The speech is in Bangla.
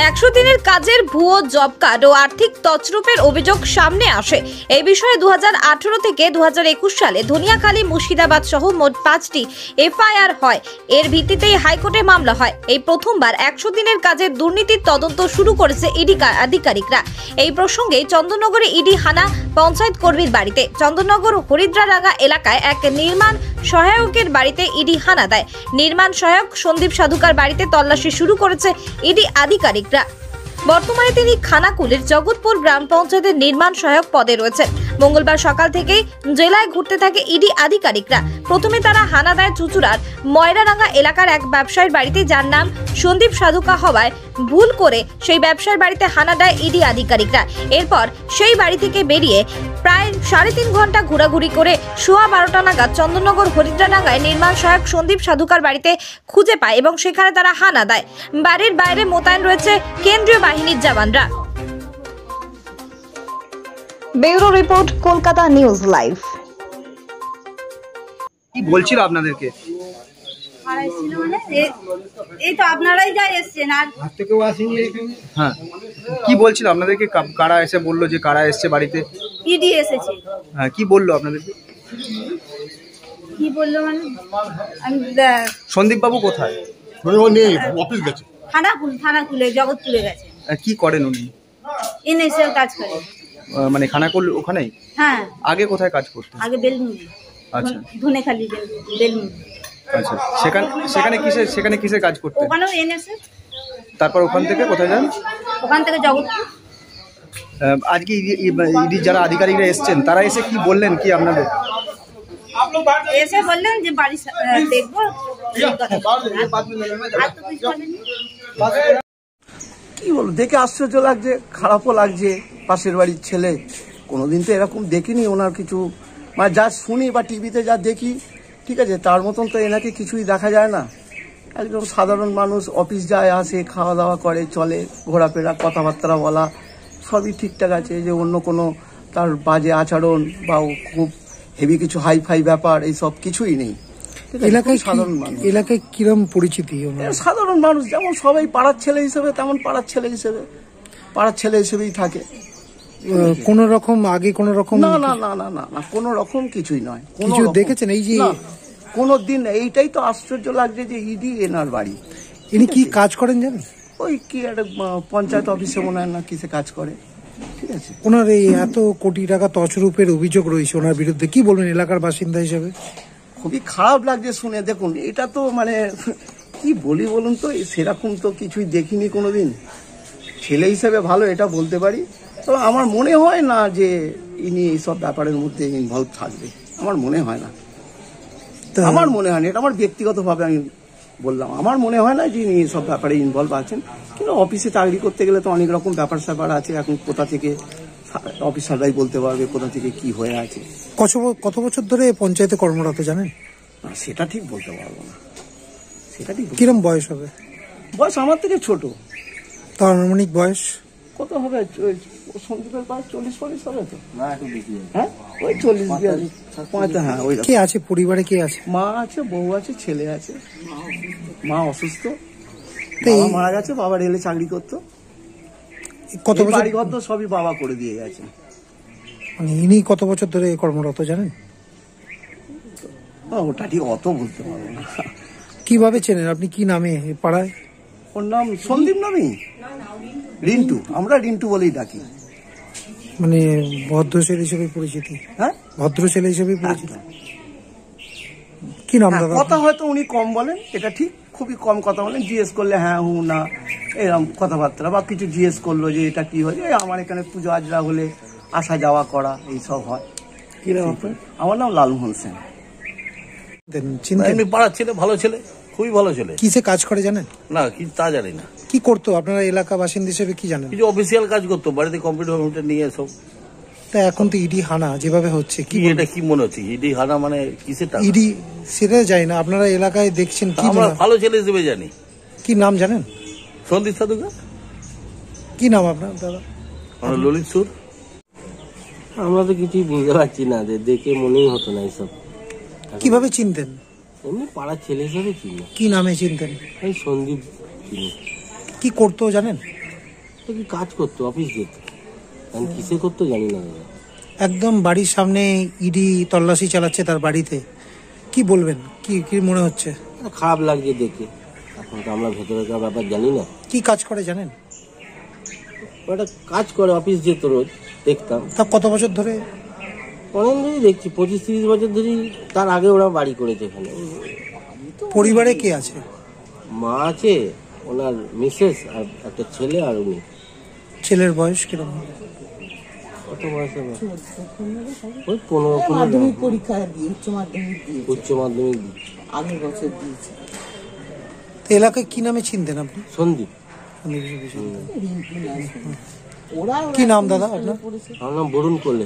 100 দিনের কাজের ভুয়ো জব কার্ড ও আর্থিক তছরূপের অভিযোগ সামনে আসে। এই বিষয়ে 2018 থেকে 2021 সালে ধনিয়াখালী, মুর্শিদাবাদ সহ মোট 5টি এফআইআর হয়। এর ভিত্তিতেই হাইকোর্টে মামলা হয়। এই প্রথমবার 100 দিনের কাজের দুর্নীতির তদন্ত শুরু করেছে ইডি আধিকারিকরা। এই প্রসঙ্গে চন্দননগরে ইডি হানা পঞ্চায়েত কর্মীর বাড়িতে। চন্দননগর হরিদ্রারাঙ্গা এলাকায় এক নির্মাণ সহায়কের বাড়িতে ইডি হানা দেয়। নির্মাণ সহায়ক সন্দীপ সাধুকার বাড়িতে তল্লাশি শুরু করেছে ইডি আধিকারিকরা। বর্তমানে তিনি খানাকুলের জগৎপুর গ্রাম পঞ্চায়েতের নির্মাণ সহায়ক পদে রয়েছেন। মঙ্গলবার সকাল থেকেই জেলায় ঘুরতে থাকে ইডি আধিকারিকরা। প্রথমে তারা হানা দেয় চুচুড়ার ময়রারাঙ্গা এলাকার এক ব্যবসায়ীর বাড়িতে, যার নাম সন্দীপ সাধুকা হওয়ায় ভুল করে সেই ব্যবসায়ীর বাড়িতে হানা দেয় ইডি আধিকারিকরা। এরপর সেই বাড়ি থেকে বেরিয়ে প্রায় 3.5 ঘন্টা ঘোরাঘুরি করে 12:15 নাগাদ চন্দননগর হরিদ্রারাঙ্গায় নির্মাণ সহায়ক সন্দীপ সাধুকার বাড়িতে খুঁজে পায় এবং সেখানে তারা হানা দেয়। বাড়ির বাইরে মোতায়েন রয়েছে কেন্দ্রীয় বাহিনীর জওয়ানরা। Bureau report, Kolkata news live. কি বলছিল আপনাদেরকে? এই তো আপনারাই যা এসছেন, আর থেকেও আসেনি। হ্যাঁ, কি বলছিল আপনাদেরকে? কারা এসে বললো যে কারা এসছে বাড়িতে? ইডি এসেছে। হ্যাঁ, কি বললো আপনাদেরকে? কি বললো মানে সন্দীপ বাবু কোথায়? অফিস গেছে, থানা খুলে জগৎপুরে গেছে। কি করেন উনি? এনএসএল কাজ করে। মানে খানাকুল ওখানেই? হ্যাঁ। আগে কোথায় কাজ করতেন? আগে বেলমুড়ি। আচ্ছা, ধনেখালি বেলমুড়ি। আচ্ছা, সেখানে কিসের কাজ করতেন? ওখানেও এনএসএল। তারপর ওখান থেকে কোথায় যান? ওখান থেকে জগৎপুর। আজকে ইডি যারা আধিকারিকরা এসছেন তারা এসে কি বললেন কি আপনাদের? এসে বললেন যে বাড়ি দেখবো। কি বলবো, দেখে আশ্চর্য লাগছে, খারাপও লাগছে। পাশের বাড়ির ছেলে, কোনোদিন তো এরকম দেখিনি ওনার কিছু, মানে যা শুনি বা টিভিতে যা দেখি, ঠিক আছে, তার মতন তো এনাকে কিছুই দেখা যায় না। একদম সাধারণ মানুষ, অফিস যায়, আসে, খাওয়া দাওয়া করে, চলে, ঘোরাফেরা, কথাবার্তা বলা সবই ঠিকঠাক আছে। যে অন্য কোনো তার বাজে আচরণ বা খুব হেভি কিছু হাইফাই ব্যাপার এইসব কিছুই নেই। এলাকায় সাধারণ মানুষ, এলাকায় কিরম পরিচিতি? সাধারণ মানুষ, যেমন সবাই পাড়ার ছেলে হিসেবে, তেমন পাড়ার ছেলে হিসেবেই থাকে। কোন রকম আগে কোন রকম না না না না না না কোনো রকম কিছুই নয়। কিছু দেখেছেন? এই যে কোনোদিন, এইটাই তো আশ্চর্য লাগছে যে ইডি এনার বাড়ি। ইনি কি কাজ করেন জানেন? ওই কি একটা পঞ্চায়েত অফিসে মনে হয় না কিসে কাজ করে, ঠিক আছে। ওনার এই এত কোটি টাকা তছরূপের অভিযোগ রয়েছে ওনার বিরুদ্ধে, কি বলবেন এলাকার বাসিন্দা হিসেবে? খুবই খারাপ লাগছে শুনে। দেখুন, এটা তো মানে কি বলি বলুন তো, সেরকম তো কিছুই দেখিনি কোনোদিন। ছেলে হিসেবে ভালো, এটা বলতে পারি। তো আমার মনে হয় না যে ইনি এইসব ব্যাপারের মধ্যে ইনভলভ থাকবে, আমার মনে হয় না। আমার মনে হয় না, এটা আমার ব্যক্তিগতভাবে আমি বললাম, আমার মনে হয় না যে ইনি এইসব ব্যাপারে ইনভলভ আছেন। কিন্তু অফিসে চাকরি করতে গেলে তো অনেক রকম ব্যাপার স্যাপার আছে। এখন কোথা থেকে অফিসাররাই বলতে পারবে কোথা থেকে কি হয়ে আছে। কত বছর ধরে পঞ্চায়েতে কর্মরত জানেন? সেটা ঠিক বলতে পারবো না। সেটা ঠিক। কিরম বয়স হবে? বয়স আমার থেকে ছোট। তার আনুমানিক বয়স কত হবে? সন্দীপের বয়স 40-45 হবে তো? না, একটু বেশি। হ্যাঁ, ওই 40-45। হ্যাঁ, ওই। কে আছে পরিবারে? কে আছে? মা আছে, বউ আছে, ছেলে আছে। মা অসুস্থ, মারা গেছে। বাবা রেলে চাকরি করতো। কত বছর? বাড়িঘর তো সবই বাবা করে দিয়ে গেছে। মানে ইনি কত বছর ধরে কর্মরত জানেন? ওটা ঠিক অত বলতে পারবো না। কিভাবে চেনেন আপনি? কি নামে পাড়ায়? ওর নাম সন্দীপ নামে, রিন্টু। আমরা রিন্টু বলেই ডাকি। মানে ভদ্র ছেলে হিসেবে পরিচিতি? হ্যাঁ, ভদ্র ছেলে হিসেবে পরিচিতি। কি নাম দাদা? কথা হয়তো উনি কম বলেন, এটা ঠিক, খুবই কম কথা বলেন। জিজ্ঞেস করলে হ্যাঁ হু না এরকম কথাবার্তা, বা কিছু জিজ্ঞেস করলো যে এটা কি হয়, আমার এখানে পুজো আজরা হলে আসা যাওয়া করা এইসব হয়। কি নাম আপনার? আমার নাম লালমোহন সেন। এমনি পাড়ার ছেলে, ভালো ছেলে, খুবই ভালো ছেলে। কিসে কাজ করে জানেন? না, কি তা জানি না। কি করতো আপনারা এলাকা বাসিন্দা হিসেবে কি জানেন? কিছু অফিসিয়াল কাজ করতো, বাড়িতে কম্পিউটার নিয়ে সব। তা এখন তো ইডি হানা যেভাবে হচ্ছে, কি এটা কি মনে হচ্ছে? ইডি হানা মানে কিসের টাকা? ইডি সেটা যায় না, আপনারা এলাকায় দেখছেন। কি আমরা ভালো ছেলে হিসেবে জানি। কি নাম জানেন? সন্দীপ সাধুকার। কি নাম আপনার দাদা? ললিত সুর। আমরা তো কিছুই বুঝতে পারছি না, দেখে মনেই হতো না এইসব। কিভাবে চিনতেন? এমনি পাড়ার ছেলে হিসেবে চিনি। কি নামে চিনতেন? এই সন্দীপ চিনি। কি করতো জানেন? তো কি কাজ করতো, অফিস যেত, আমি কিসে করতো জানি না দাদা। একদম বাড়ির সামনে ইডি তল্লাশি চালাচ্ছে তার বাড়িতে, কি বলবেন, কি কি মনে হচ্ছে? খারাপ লাগছে দেখে। এখন তো আমরা ভেতরকার ব্যাপার জানি না। কি কাজ করে জানেন? ওটা কাজ করে, অফিস যেত রোজ, দেখতাম। তা কত বছর ধরে? অনেক ধরেই দেখছি, 25-30 বছর ধরেই। তার আগে ওরা বাড়ি করেছে এখানে। পরিবারে কে আছে? মা আছে, ওনার মিসেস, আর একটা ছেলে, আর উনি। ছেলের বয়স কিরকম? কত বয়স হবে? ওই 15 মাধ্যমিক পরীক্ষা দিয়ে উচ্চ মাধ্যমিক দিয়ে উচ্চ মাধ্যমিক আগের বছর দিয়েছে। তো এলাকায় কি নামে চিনতেন আপনি? সন্দীপ। রিম্পি নাম। ওরা কি নাম দাদা আপনার? আমার নাম বরুণ করলে।